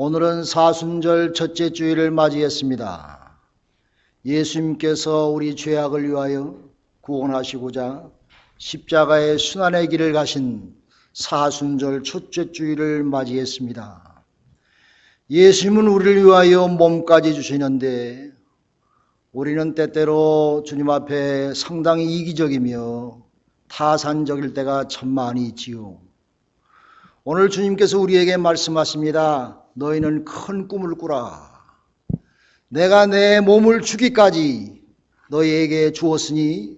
오늘은 사순절 첫째 주일을 맞이했습니다. 예수님께서 우리 죄악을 위하여 구원하시고자 십자가의 순환의 길을 가신 사순절 첫째 주일을 맞이했습니다. 예수님은 우리를 위하여 몸까지 주시는데 우리는 때때로 주님 앞에 상당히 이기적이며 타산적일 때가 참 많이 있지요. 오늘 주님께서 우리에게 말씀하십니다. 너희는 큰 꿈을 꾸라. 내가 내 몸을 주기까지 너희에게 주었으니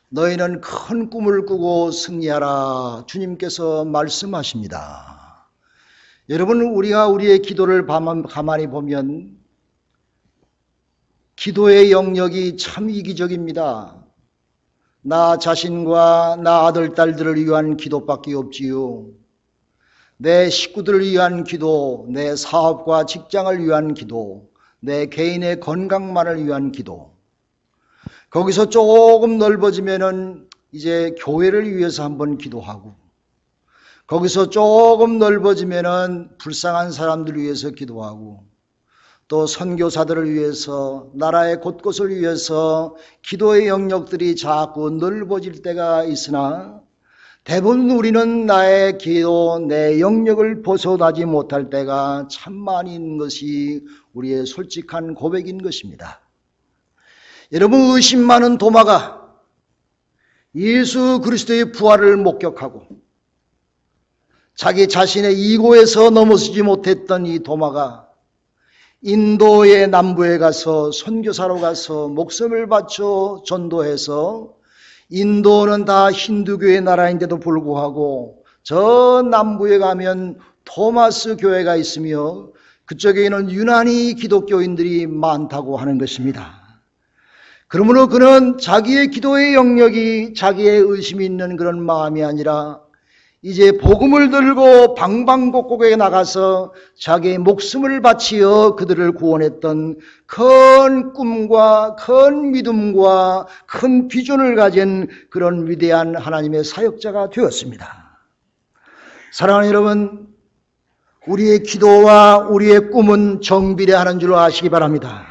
너희는 큰 꿈을 꾸고 승리하라. 주님께서 말씀하십니다. 여러분, 우리가 우리의 기도를 가만히 보면 기도의 영역이 참 이기적입니다. 나 자신과 나 아들, 딸들을 위한 기도밖에 없지요. 내 식구들을 위한 기도, 내 사업과 직장을 위한 기도, 내 개인의 건강만을 위한 기도. 거기서 조금 넓어지면은 이제 교회를 위해서 한번 기도하고, 거기서 조금 넓어지면은 불쌍한 사람들을 위해서 기도하고, 또 선교사들을 위해서, 나라의 곳곳을 위해서 기도의 영역들이 자꾸 넓어질 때가 있으나 대부분 우리는 나의 기도, 내 영역을 벗어나지 못할 때가 참 많이 있는 것이 우리의 솔직한 고백인 것입니다. 여러분, 의심 많은 도마가 예수 그리스도의 부활을 목격하고 자기 자신의 이고에서 넘어서지 못했던 이 도마가 인도의 남부에 가서 선교사로 가서 목숨을 바쳐 전도해서 인도는 다 힌두교의 나라인데도 불구하고 저 남부에 가면 토마스 교회가 있으며 그쪽에는 유난히 기독교인들이 많다고 하는 것입니다. 그러므로 그는 자기의 기도의 영역이 자기의 의심이 있는 그런 마음이 아니라 이제 복음을 들고 방방곡곡에 나가서 자기의 목숨을 바치어 그들을 구원했던 큰 꿈과 큰 믿음과 큰 비전을 가진 그런 위대한 하나님의 사역자가 되었습니다. 사랑하는 여러분, 우리의 기도와 우리의 꿈은 정비례하는 줄 아시기 바랍니다.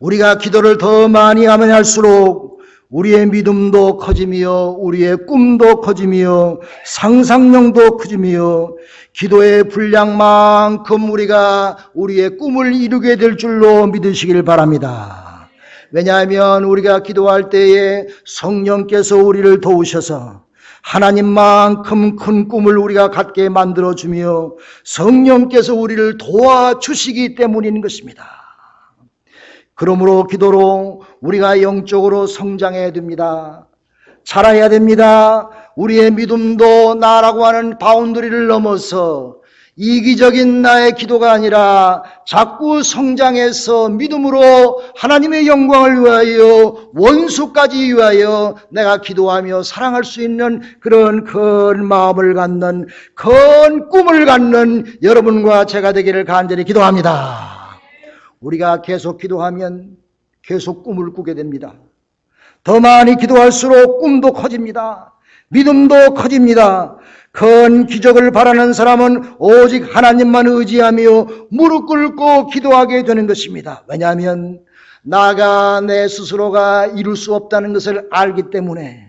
우리가 기도를 더 많이 하면 할수록 우리의 믿음도 커지며 우리의 꿈도 커지며 상상력도 커지며 기도의 분량만큼 우리가 우리의 꿈을 이루게 될 줄로 믿으시길 바랍니다. 왜냐하면 우리가 기도할 때에 성령께서 우리를 도우셔서 하나님만큼 큰 꿈을 우리가 갖게 만들어주며 성령께서 우리를 도와주시기 때문인 것입니다. 그러므로 기도로 우리가 영적으로 성장해야 됩니다. 자라야 됩니다. 우리의 믿음도 나라고 하는 바운더리를 넘어서 이기적인 나의 기도가 아니라 자꾸 성장해서 믿음으로 하나님의 영광을 위하여 원수까지 위하여 내가 기도하며 사랑할 수 있는 그런 큰 마음을 갖는 큰 꿈을 갖는 여러분과 제가 되기를 간절히 기도합니다. 우리가 계속 기도하면 계속 꿈을 꾸게 됩니다. 더 많이 기도할수록 꿈도 커집니다. 믿음도 커집니다. 큰 기적을 바라는 사람은 오직 하나님만 의지하며 무릎 꿇고 기도하게 되는 것입니다. 왜냐하면 나가 내 스스로가 이룰 수 없다는 것을 알기 때문에,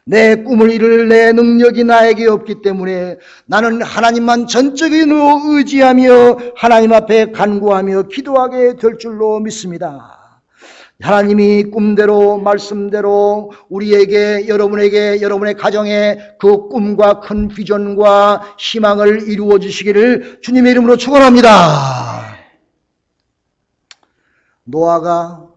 내 꿈을 이룰 내 능력이 나에게 없기 때문에 나는 하나님만 전적으로 의지하며 하나님 앞에 간구하며 기도하게 될 줄로 믿습니다. 하나님이 꿈대로 말씀대로 우리에게, 여러분에게, 여러분의 가정에 그 꿈과 큰 비전과 희망을 이루어 주시기를 주님의 이름으로 축원합니다. 노아가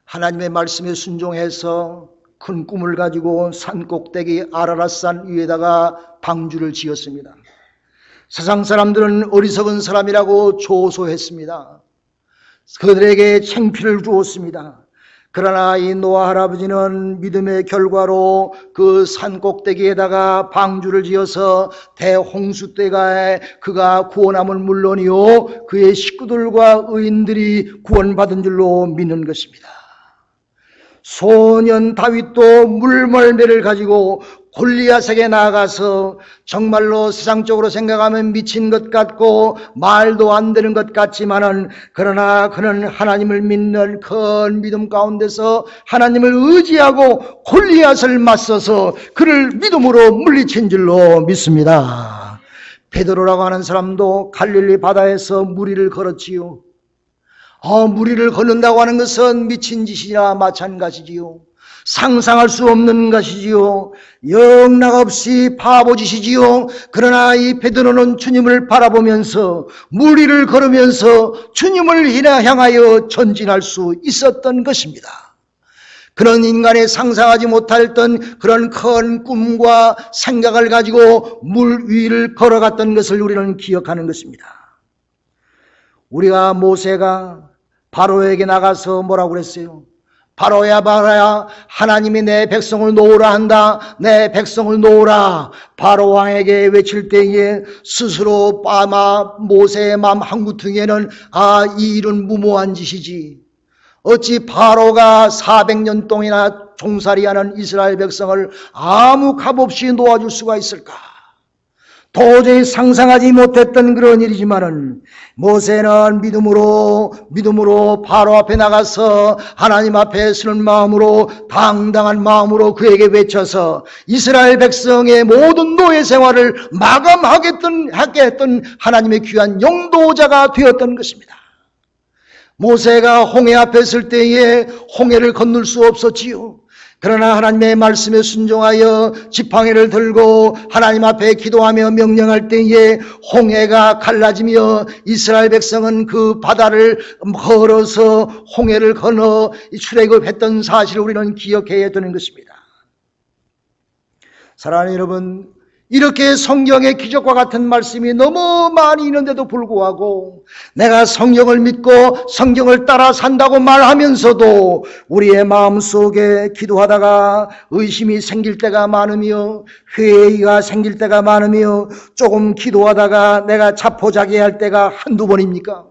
하나님의 말씀에 순종해서 큰 꿈을 가지고 산꼭대기 아라랏산 위에다가 방주를 지었습니다. 세상 사람들은 어리석은 사람이라고 조소했습니다. 그들에게 창피를 주었습니다. 그러나 이 노아 할아버지는 믿음의 결과로 그 산꼭대기에다가 방주를 지어서 대홍수 때가 그가 구원함은 물론이요 그의 식구들과 의인들이 구원받은 줄로 믿는 것입니다. 소년 다윗도 물멀매를 가지고 골리앗에게 나아가서 정말로 세상적으로 생각하면 미친 것 같고 말도 안 되는 것 같지만은 그러나 그는 하나님을 믿는 큰 믿음 가운데서 하나님을 의지하고 골리앗을 맞서서 그를 믿음으로 물리친 줄로 믿습니다. 베드로라고 하는 사람도 갈릴리 바다에서 무리를 걸었지요. 무리를 걷는다고 하는 것은 미친 짓이나 마찬가지지요. 상상할 수 없는 것이지요. 영락없이 바보짓이지요. 그러나 이 베드로는 주님을 바라보면서 무리를 걸으면서 주님을 향하여 전진할 수 있었던 것입니다. 그런 인간의 상상하지 못했던 그런 큰 꿈과 생각을 가지고 물 위를 걸어갔던 것을 우리는 기억하는 것입니다. 우리가 모세가 바로에게 나가서 뭐라고 그랬어요? 바로야 하나님이 내 백성을 놓으라 한다. 내 백성을 놓으라. 바로 왕에게 외칠 때에 스스로 모세의 마음 한구퉁이에는 이 일은 무모한 짓이지. 어찌 바로가 400년 동안이나 종살이하는 이스라엘 백성을 아무 값없이 놓아줄 수가 있을까? 도저히 상상하지 못했던 그런 일이지만은 모세는 믿음으로 바로 앞에 나가서 하나님 앞에 서는 마음으로 당당한 마음으로 그에게 외쳐서 이스라엘 백성의 모든 노예 생활을 마감하게 했던 하나님의 귀한 용도자가 되었던 것입니다. 모세가 홍해 앞에 설 때에 홍해를 건널 수 없었지요. 그러나 하나님의 말씀에 순종하여 지팡이를 들고 하나님 앞에 기도하며 명령할 때에 홍해가 갈라지며 이스라엘 백성은 그 바다를 걸어서 홍해를 건너 출애굽했던 사실을 우리는 기억해야 되는 것입니다. 사랑하는 여러분, 이렇게 성경의 기적과 같은 말씀이 너무 많이 있는데도 불구하고 내가 성경을 믿고 성경을 따라 산다고 말하면서도 우리의 마음속에 기도하다가 의심이 생길 때가 많으며 회의가 생길 때가 많으며 조금 기도하다가 내가 자포자기할 때가 한두 번입니까?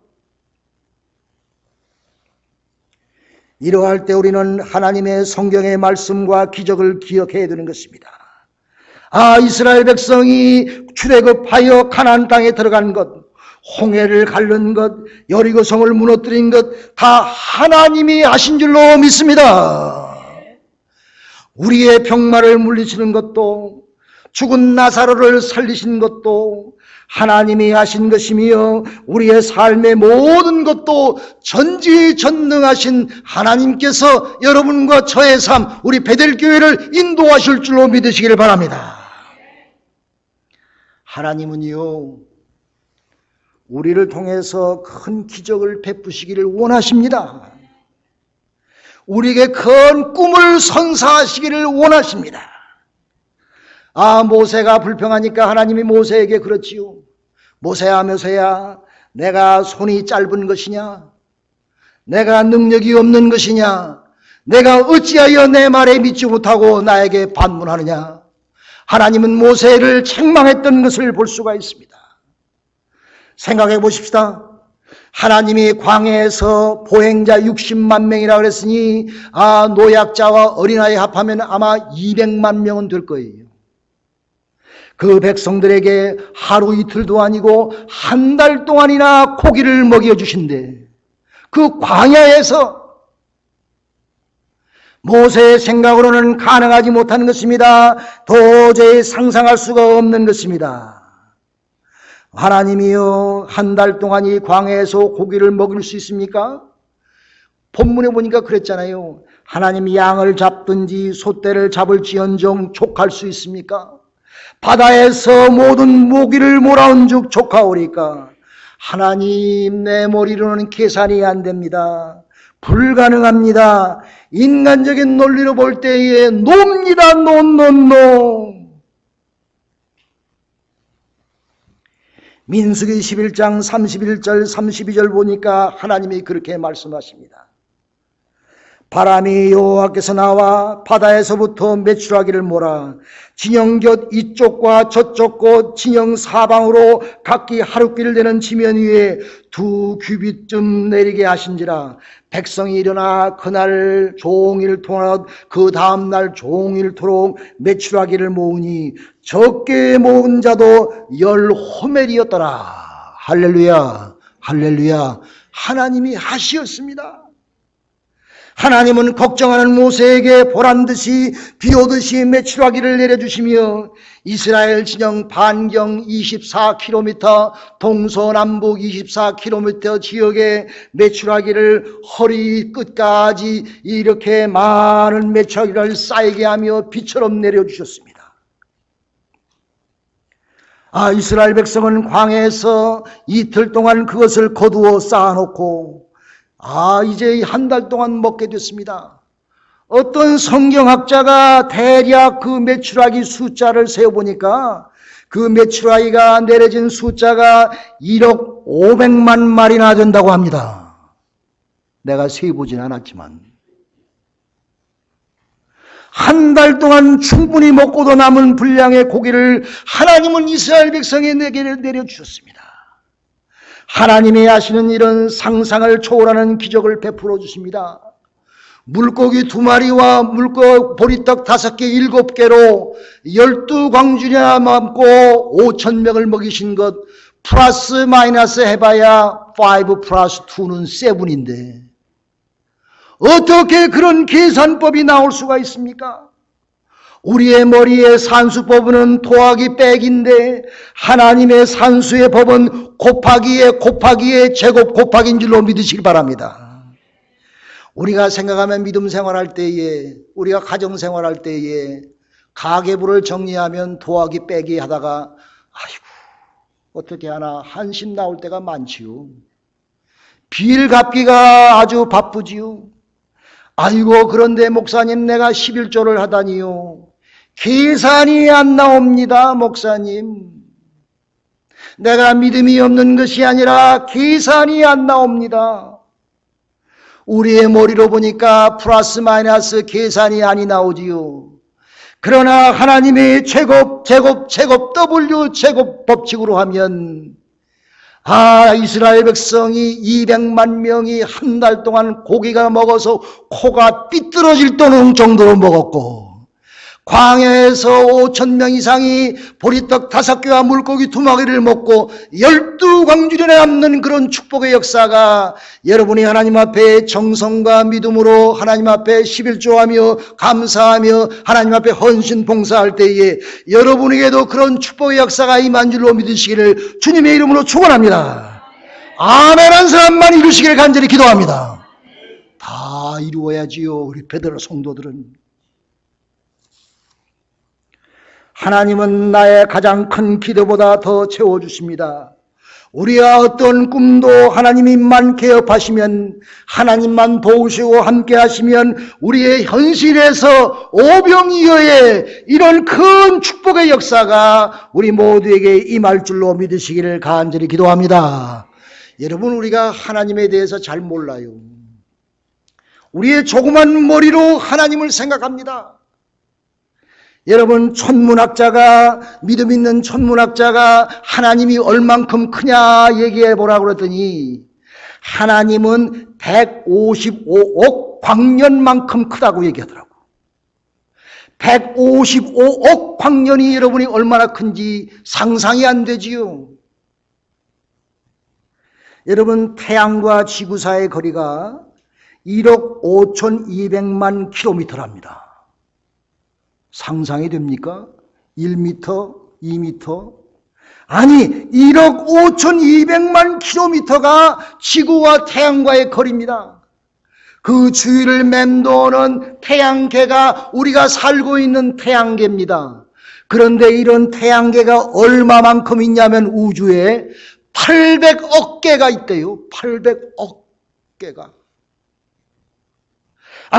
이러할 때 우리는 하나님의 성경의 말씀과 기적을 기억해야 되는 것입니다. 이스라엘 백성이 출애굽하여 가나안 땅에 들어간 것, 홍해를 가른 것, 여리고성을 무너뜨린 것 다 하나님이 하신 줄로 믿습니다. 우리의 병마를 물리치는 것도 죽은 나사로를 살리신 것도 하나님이 하신 것이며 우리의 삶의 모든 것도 전지전능하신 하나님께서 여러분과 저의 삶, 우리 베델교회를 인도하실 줄로 믿으시기를 바랍니다. 하나님은요, 우리를 통해서 큰 기적을 베푸시기를 원하십니다. 우리에게 큰 꿈을 선사하시기를 원하십니다. 모세가 불평하니까 하나님이 모세에게 그렇지요. 모세야, 내가 손이 짧은 것이냐? 내가 능력이 없는 것이냐? 내가 어찌하여 내 말에 믿지 못하고 나에게 반문하느냐? 하나님은 모세를 책망했던 것을 볼 수가 있습니다. 생각해 보십시다. 하나님이 광야에서 보행자 60만 명이라 그랬으니 노약자와 어린아이 합하면 아마 200만 명은 될 거예요. 그 백성들에게 하루 이틀도 아니고 한 달 동안이나 고기를 먹여주신대. 그 광야에서 모세의 생각으로는 가능하지 못한 것입니다. 도저히 상상할 수가 없는 것입니다. 하나님이요, 한 달 동안 이 광야에서 고기를 먹일 수 있습니까? 본문에 보니까 그랬잖아요. 하나님이 양을 잡든지 소떼를 잡을지언정 족할 수 있습니까? 바다에서 모든 모기를 몰아온 즉 족하오리까? 하나님, 내 머리로는 계산이 안 됩니다. 불가능합니다. 인간적인 논리로 볼 때에 놉니다. 노. 민수기 11장 31절 32절 보니까 하나님이 그렇게 말씀하십니다. 바람이 여호와께서 나와 바다에서부터 메추라기를 몰아 진영 곁 이쪽과 저쪽 곳 진영 사방으로 각기 하루길 되는 지면 위에 2규빗쯤 내리게 하신지라. 백성이 일어나 그날 종일 동안 그 다음날 종일토록 메추라기를 모으니 적게 모은 자도 10호멜이었더라. 할렐루야, 할렐루야. 하나님이 하시었습니다. 하나님은 걱정하는 모세에게 보란듯이 비오듯이 메추라기를 내려주시며 이스라엘 진영 반경 24km, 동서남북 24km 지역에 메추라기를 허리 끝까지 이렇게 많은 메추라기를 쌓이게 하며 비처럼 내려주셨습니다. 이스라엘 백성은 광야에서 이틀 동안 그것을 거두어 쌓아놓고 이제 한 달 동안 먹게 됐습니다. 어떤 성경학자가 대략 그 메추라기 숫자를 세어보니까 그 메추라기가 내려진 숫자가 1억 500만 마리나 된다고 합니다. 내가 세어보진 않았지만 한 달 동안 충분히 먹고도 남은 분량의 고기를 하나님은 이스라엘 백성에게 내려주셨습니다. 하나님이 하시는 이런 상상을 초월하는 기적을 베풀어 주십니다. 물고기 2마리와 보리떡 5개 7개로 12광주리나 먹고 5,000명을 먹이신 것 플러스 마이너스 해봐야 5 플러스 2는 7인데 어떻게 그런 계산법이 나올 수가 있습니까? 우리의 머리에 산수법은 더하기 빼기인데 하나님의 산수의 법은 곱하기에 제곱 곱하기인 줄로 믿으시기 바랍니다. 우리가 생각하면 믿음 생활할 때에, 우리가 가정 생활할 때에 가계부를 정리하면 더하기 빼기 하다가 어떻게 하나 한심 나올 때가 많지요. 비일 갚기가 아주 바쁘지요. 그런데 목사님 내가 11조를 하다니요. 계산이 안 나옵니다, 목사님. 내가 믿음이 없는 것이 아니라 계산이 안 나옵니다. 우리의 머리로 보니까 플러스 마이너스 계산이 아니 나오지요. 그러나 하나님의 제곱 W 제곱 법칙으로 하면 이스라엘 백성이 200만 명이 한 달 동안 고기가 먹어서 코가 삐뚤어질 정도로 먹었고 광야에서 5,000명 이상이 보리떡 5개와 물고기 2마리를 먹고 12광주리에 남는 그런 축복의 역사가 여러분이 하나님 앞에 정성과 믿음으로 하나님 앞에 11조하며 감사하며 하나님 앞에 헌신 봉사할 때에 여러분에게도 그런 축복의 역사가 임한 줄로 믿으시기를 주님의 이름으로 축원합니다. 아멘 한 사람만 이루시기를 간절히 기도합니다. 다 이루어야지요. 우리 베드로 성도들은. 하나님은 나의 가장 큰 기도보다 더 채워주십니다. 우리가 어떤 꿈도 하나님만 개업하시면 하나님만 도우시고 함께 하시면 우리의 현실에서 오병이어의 이런 큰 축복의 역사가 우리 모두에게 임할 줄로 믿으시기를 간절히 기도합니다. 여러분 우리가 하나님에 대해서 잘 몰라요. 우리의 조그만 머리로 하나님을 생각합니다. 여러분 믿음 있는 천문학자가 하나님이 얼만큼 크냐 얘기해 보라고 그랬더니 하나님은 155억 광년만큼 크다고 얘기하더라고. 155억 광년이 여러분이 얼마나 큰지 상상이 안 되지요. 여러분 태양과 지구 사이의 거리가 1억 5,200만 킬로미터랍니다. 상상이 됩니까? 1m, 2m? 아니 1억 5,200만 킬로미터가 지구와 태양과의 거리입니다. 그 주위를 맴도는 태양계가 우리가 살고 있는 태양계입니다. 그런데 이런 태양계가 얼마만큼 있냐면 우주에 800억 개가 있대요. 800억 개가.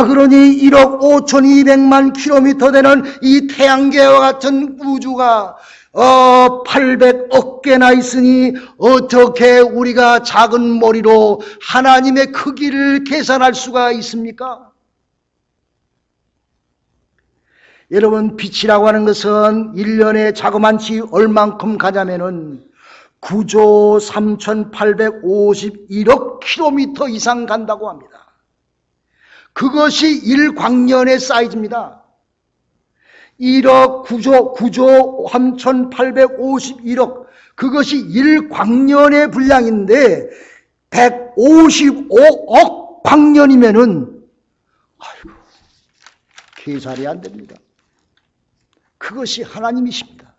그러니 1억 5,200만 킬로미터 되는 이 태양계와 같은 우주가 800억 개나 있으니 어떻게 우리가 작은 머리로 하나님의 크기를 계산할 수가 있습니까? 여러분, 빛이라고 하는 것은 1년에 자그만치 얼만큼 가냐면은 9조 3,851억 킬로미터 이상 간다고 합니다. 그것이 1광년의 사이즈입니다. 9조 3,851억, 그것이 1광년의 분량인데 155억 광년이면은 아이고, 계산이 안 됩니다. 그것이 하나님이십니다.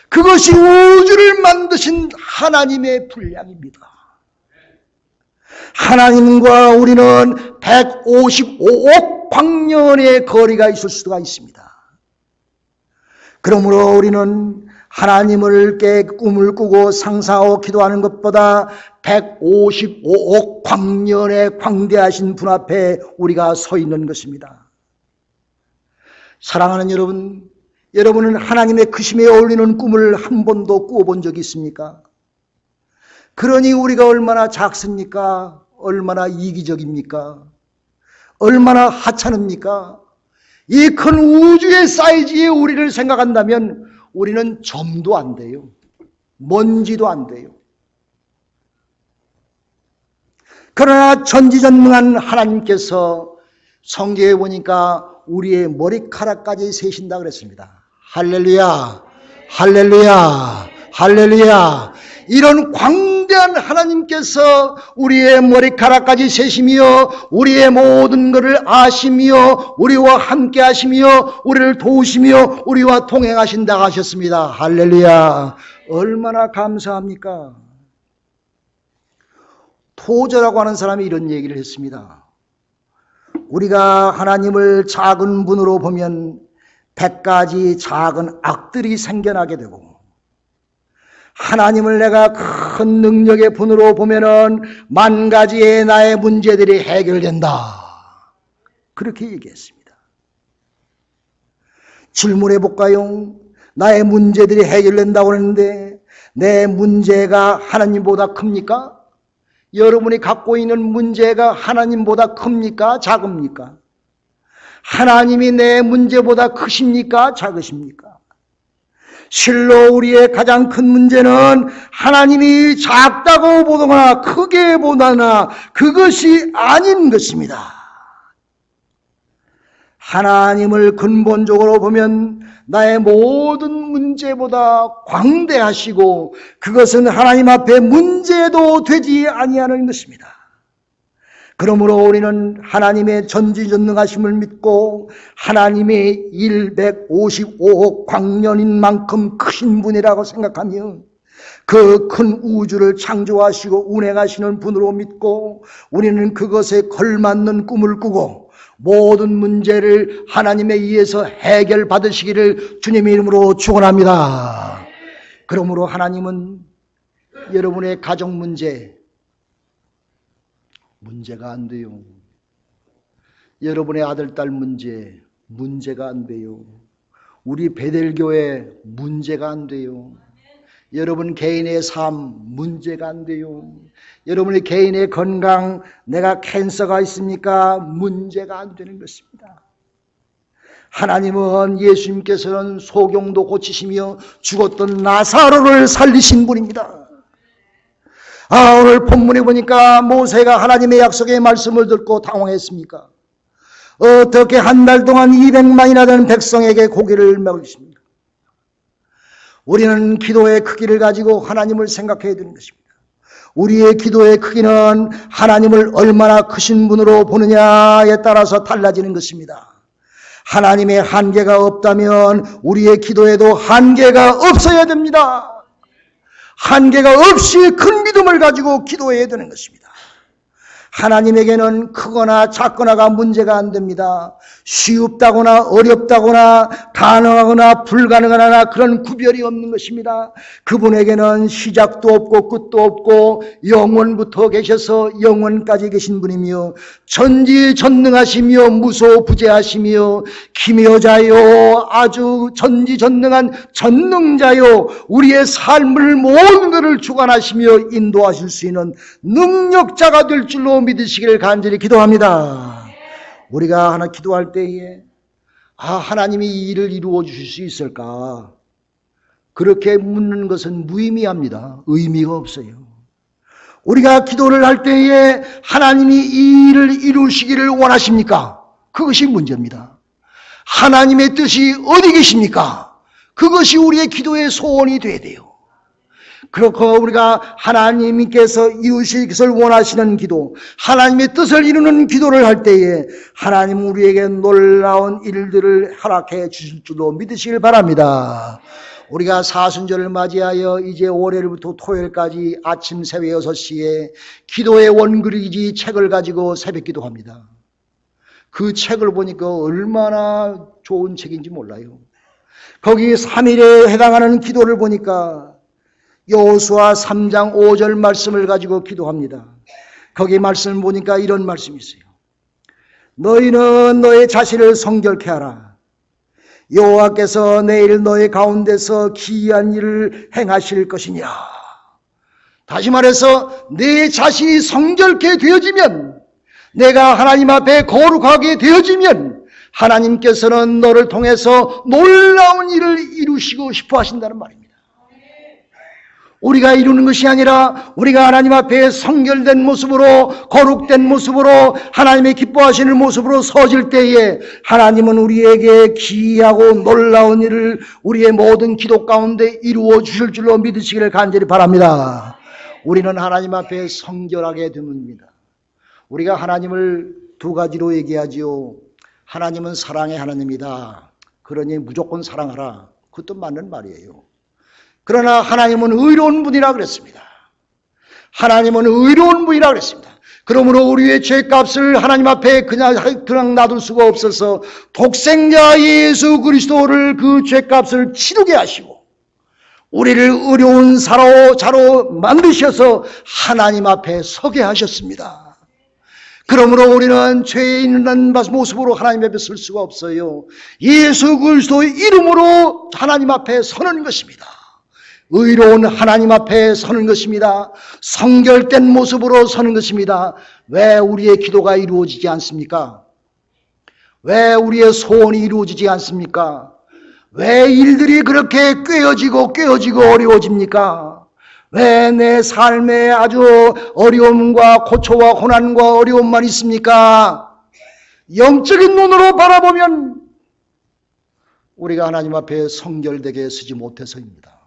그것이 우주를 만드신 하나님의 분량입니다. 하나님과 우리는 155억 광년의 거리가 있을 수가 있습니다. 그러므로 우리는 하나님을 꿈을 꾸고 상상하고 기도하는 것보다 155억 광년의 광대하신 분 앞에 우리가 서 있는 것입니다. 사랑하는 여러분, 여러분은 하나님의 크심에 어울리는 꿈을 한 번도 꾸어본 적이 있습니까? 그러니 우리가 얼마나 작습니까? 얼마나 이기적입니까? 얼마나 하찮습니까? 이 큰 우주의 사이즈의 우리를 생각한다면 우리는 점도 안 돼요. 먼지도 안 돼요. 그러나 전지전능한 하나님께서 성경에 보니까 우리의 머리카락까지 세신다 그랬습니다. 할렐루야, 할렐루야, 할렐루야. 이런 광대한 하나님께서 우리의 머리카락까지 세시며 우리의 모든 것을 아시며 우리와 함께 하시며 우리를 도우시며 우리와 동행하신다고 하셨습니다. 할렐루야. 얼마나 감사합니까? 토저라고 하는 사람이 이런 얘기를 했습니다. 우리가 하나님을 작은 분으로 보면 100가지 작은 악들이 생겨나게 되고, 하나님을 내가 큰 능력의 분으로 보면은 10,000가지의 나의 문제들이 해결된다. 그렇게 얘기했습니다. 질문해 볼까요? 나의 문제들이 해결된다고 하는데 내 문제가 하나님보다 큽니까? 여러분이 갖고 있는 문제가 하나님보다 큽니까? 작습니까? 하나님이 내 문제보다 크십니까? 작으십니까? 실로 우리의 가장 큰 문제는 하나님이 작다고 보거나 크게 보거나 그것이 아닌 것입니다. 하나님을 근본적으로 보면 나의 모든 문제보다 광대하시고 그것은 하나님 앞에 문제도 되지 아니하는 것입니다. 그러므로 우리는 하나님의 전지전능하심을 믿고 하나님이 155억 광년인 만큼 크신 분이라고 생각하며 그 큰 우주를 창조하시고 운행하시는 분으로 믿고 우리는 그것에 걸맞는 꿈을 꾸고 모든 문제를 하나님에 의해서 해결받으시기를 주님의 이름으로 축원합니다. 그러므로 하나님은 여러분의 가정 문제가 안 돼요. 여러분의 아들, 딸 문제가 안 돼요. 우리 베델교회 문제가 안 돼요. 여러분 개인의 삶 문제가 안 돼요. 여러분의 개인의 건강, 내가 캔서가 있습니까? 문제가 안 되는 것입니다. 하나님은 예수님께서는 소경도 고치시며 죽었던 나사로를 살리신 분입니다. 오늘 본문에 보니까 모세가 하나님의 약속의 말씀을 듣고 당황했습니까? 어떻게 한 달 동안 200만이나 되는 백성에게 고기를 먹이십니까? 우리는 기도의 크기를 가지고 하나님을 생각해야 되는 것입니다. 우리의 기도의 크기는 하나님을 얼마나 크신 분으로 보느냐에 따라서 달라지는 것입니다. 하나님의 한계가 없다면 우리의 기도에도 한계가 없어야 됩니다. 한계가 없이 큰 믿음을 가지고 기도해야 되는 것입니다. 하나님에게는 크거나 작거나가 문제가 안 됩니다. 쉽다거나 어렵다거나 가능하거나 불가능하거나 그런 구별이 없는 것입니다. 그분에게는 시작도 없고 끝도 없고 영원부터 계셔서 영원까지 계신 분이며 전지전능하시며 무소부재하시며 기묘자요 아주 전지전능한 전능자요 우리의 삶을 모든 것을 주관하시며 인도하실 수 있는 능력자가 될 줄로 믿으시기를 간절히 기도합니다. 우리가 하나 기도할 때에 하나님이 이 일을 이루어 주실 수 있을까? 그렇게 묻는 것은 무의미합니다. 의미가 없어요. 우리가 기도를 할 때에 하나님이 이 일을 이루시기를 원하십니까? 그것이 문제입니다. 하나님의 뜻이 어디 계십니까? 그것이 우리의 기도의 소원이 돼야 돼요. 그렇고 우리가 하나님께서 이루실 것을 원하시는 기도, 하나님의 뜻을 이루는 기도를 할 때에 하나님 우리에게 놀라운 일들을 허락해 주실 줄로 믿으시길 바랍니다. 우리가 사순절을 맞이하여 이제 월요일부터 토요일까지 아침 새벽 6시에 기도의 원그리기 책을 가지고 새벽 기도합니다. 그 책을 보니까 얼마나 좋은 책인지 몰라요. 거기 3일에 해당하는 기도를 보니까 여호수아 3장 5절 말씀을 가지고 기도합니다. 거기 말씀을 보니까 이런 말씀이 있어요. 너희는 너의 자신을 성결케 하라. 여호와께서 내일 너희 가운데서 기이한 일을 행하실 것이니라. 다시 말해서 내 자신이 성결케 되어지면, 내가 하나님 앞에 거룩하게 되어지면 하나님께서는 너를 통해서 놀라운 일을 이루시고 싶어 하신다는 말입니다. 우리가 이루는 것이 아니라 우리가 하나님 앞에 성결된 모습으로, 거룩된 모습으로, 하나님의 기뻐하시는 모습으로 서질 때에 하나님은 우리에게 기이하고 놀라운 일을 우리의 모든 기도 가운데 이루어 주실 줄로 믿으시기를 간절히 바랍니다. 우리는 하나님 앞에 성결하게 됩니다. 우리가 하나님을 두 가지로 얘기하지요. 하나님은 사랑의 하나님이다. 그러니 무조건 사랑하라. 그것도 맞는 말이에요. 그러나 하나님은 의로운 분이라 그랬습니다. 하나님은 의로운 분이라 그랬습니다. 그러므로 우리의 죄값을 하나님 앞에 그냥 놔둘 수가 없어서 독생자 예수 그리스도를 그 죄값을 치르게 하시고 우리를 의로운 자로 만드셔서 하나님 앞에 서게 하셨습니다. 그러므로 우리는 죄 있는 모습으로 하나님 앞에 설 수가 없어요. 예수 그리스도의 이름으로 하나님 앞에 서는 것입니다. 의로운 하나님 앞에 서는 것입니다. 성결된 모습으로 서는 것입니다. 왜 우리의 기도가 이루어지지 않습니까? 왜 우리의 소원이 이루어지지 않습니까? 왜 일들이 그렇게 꿰어지고 어려워집니까? 왜 내 삶에 아주 어려움과 고초와 고난과 어려움만 있습니까? 영적인 눈으로 바라보면 우리가 하나님 앞에 성결되게 서지 못해서입니다.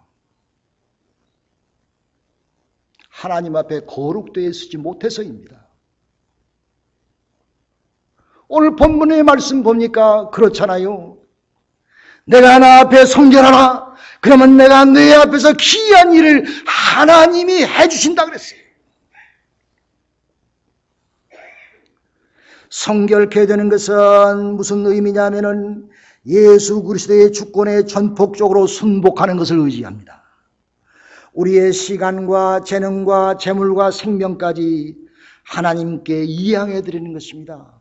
하나님 앞에 거룩되게 서지 못해서입니다. 오늘 본문의 말씀 보니까 그렇잖아요. 내가 하나 앞에 성결하라. 그러면 내가 내 앞에서 기이한 일을 하나님이 해주신다 그랬어요. 성결케 되는 것은 무슨 의미냐면은 예수 그리스도의 주권에 전폭적으로 순복하는 것을 의지합니다. 우리의 시간과 재능과 재물과 생명까지 하나님께 이양해 드리는 것입니다.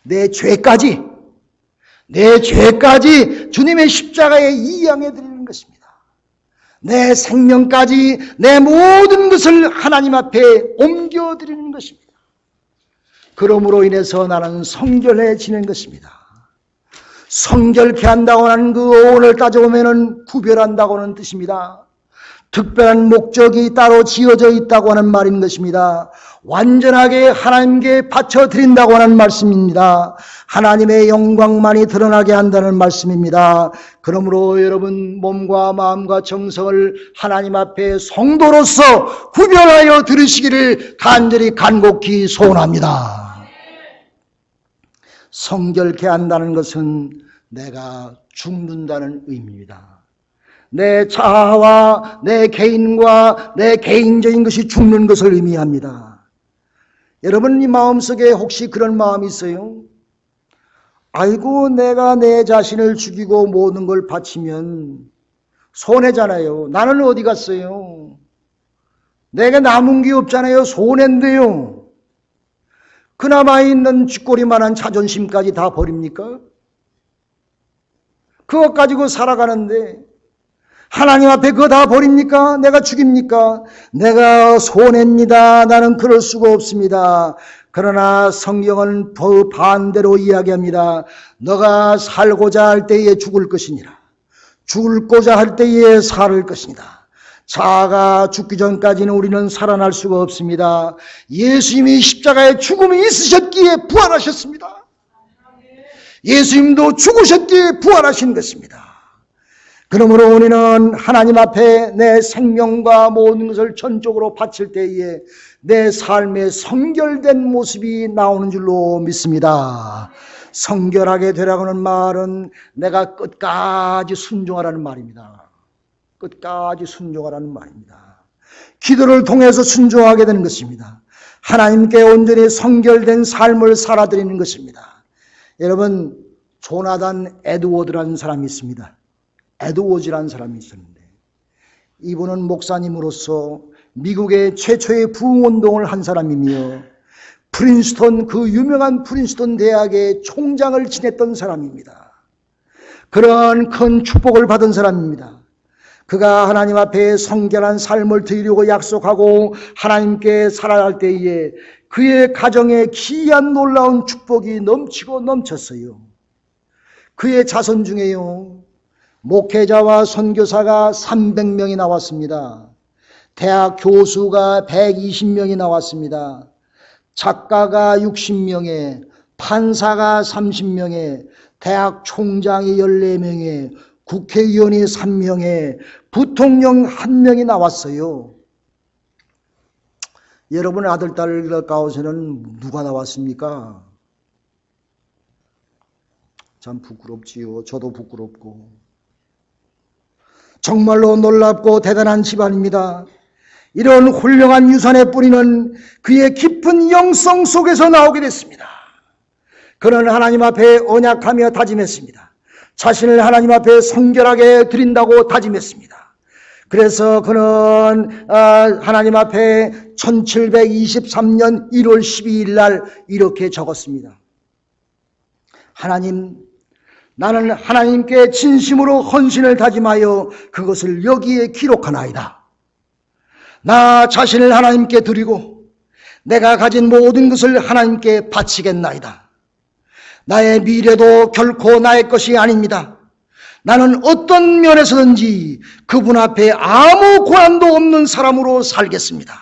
내 죄까지 주님의 십자가에 이양해 드리는 것입니다. 내 생명까지, 내 모든 것을 하나님 앞에 옮겨 드리는 것입니다. 그러므로 인해서 나는 성결해지는 것입니다. 성결케 한다고 하는 그 오늘 따져보면 구별한다고 하는 뜻입니다. 특별한 목적이 따로 지어져 있다고 하는 말인 것입니다. 완전하게 하나님께 바쳐드린다고 하는 말씀입니다. 하나님의 영광만이 드러나게 한다는 말씀입니다. 그러므로 여러분 몸과 마음과 정성을 하나님 앞에 성도로서 구별하여 들으시기를 간절히 간곡히 소원합니다. 성결케 한다는 것은 내가 죽는다는 의미입니다. 내 자아와 내 개인과 내 개인적인 것이 죽는 것을 의미합니다. 여러분 이 마음속에 혹시 그런 마음이 있어요? 아이고 내가 내 자신을 죽이고 모든 걸 바치면 손해잖아요. 나는 어디 갔어요? 내가 남은 게 없잖아요. 손해인데요. 그나마 있는 쥐꼬리만한 자존심까지 다 버립니까? 그것 가지고 살아가는데 하나님 앞에 그거 다 버립니까? 내가 죽입니까? 내가 손해입니다. 나는 그럴 수가 없습니다. 그러나 성경은 더 반대로 이야기합니다. 너가 살고자 할 때에 죽을 것이니라. 죽고자 할 때에 살 것이니다. 자아가 죽기 전까지는 우리는 살아날 수가 없습니다. 예수님이 십자가에 죽음이 있으셨기에 부활하셨습니다. 예수님도 죽으셨기에 부활하신 것입니다. 그러므로 우리는 하나님 앞에 내 생명과 모든 것을 전적으로 바칠 때에 내 삶의 성결된 모습이 나오는 줄로 믿습니다. 성결하게 되라고는 말은 내가 끝까지 순종하라는 말입니다. 끝까지 순종하라는 말입니다. 기도를 통해서 순종하게 되는 것입니다. 하나님께 온전히 성결된 삶을 살아드리는 것입니다. 여러분, 조나단 에드워드라는 사람이 있습니다. 에드워즈라는 사람이 있었는데 이분은 목사님으로서 미국의 최초의 부흥운동을 한 사람이며 프린스턴, 그 유명한 프린스턴 대학의 총장을 지냈던 사람입니다. 그런 큰 축복을 받은 사람입니다. 그가 하나님 앞에 성결한 삶을 드리려고 약속하고 하나님께 살아갈 때에 그의 가정에 기이한 놀라운 축복이 넘치고 넘쳤어요. 그의 자손 중에요, 목회자와 선교사가 300명이 나왔습니다. 대학 교수가 120명이 나왔습니다. 작가가 60명에, 판사가 30명에, 대학 총장이 14명에, 국회의원이 3명에, 부통령 1명이 나왔어요. 여러분의 아들, 딸 가운데는 누가 나왔습니까? 참 부끄럽지요. 저도 부끄럽고. 정말로 놀랍고 대단한 집안입니다. 이런 훌륭한 유산의 뿌리는 그의 깊은 영성 속에서 나오게 됐습니다. 그는 하나님 앞에 언약하며 다짐했습니다. 자신을 하나님 앞에 성결하게 드린다고 다짐했습니다. 그래서 그는 하나님 앞에 1723년 1월 12일 날 이렇게 적었습니다. 하나님, 나는 하나님께 진심으로 헌신을 다짐하여 그것을 여기에 기록하나이다. 나 자신을 하나님께 드리고 내가 가진 모든 것을 하나님께 바치겠나이다. 나의 미래도 결코 나의 것이 아닙니다. 나는 어떤 면에서든지 그분 앞에 아무 고난도 없는 사람으로 살겠습니다.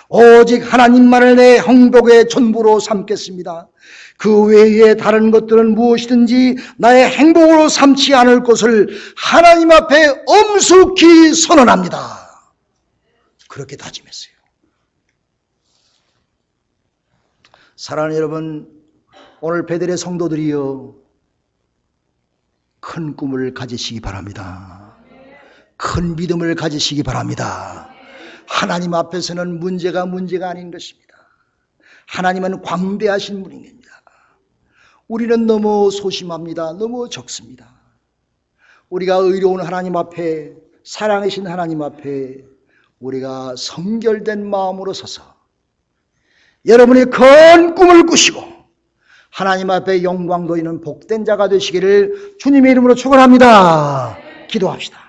오직 하나님만을 내 행복의 전부로 삼겠습니다. 그 외에 다른 것들은 무엇이든지 나의 행복으로 삼지 않을 것을 하나님 앞에 엄숙히 선언합니다. 그렇게 다짐했어요. 사랑하는 여러분, 오늘 베델의 성도들이여, 큰 꿈을 가지시기 바랍니다. 큰 믿음을 가지시기 바랍니다. 하나님 앞에서는 문제가 아닌 것입니다. 하나님은 광대하신 분입니다. 우리는 너무 소심합니다. 너무 적습니다. 우리가 의로운 하나님 앞에, 사랑하신 하나님 앞에 우리가 성결된 마음으로 서서 여러분이 큰 꿈을 꾸시고 하나님 앞에 영광 돌리는 복된 자가 되시기를 주님의 이름으로 축원합니다. 기도합시다.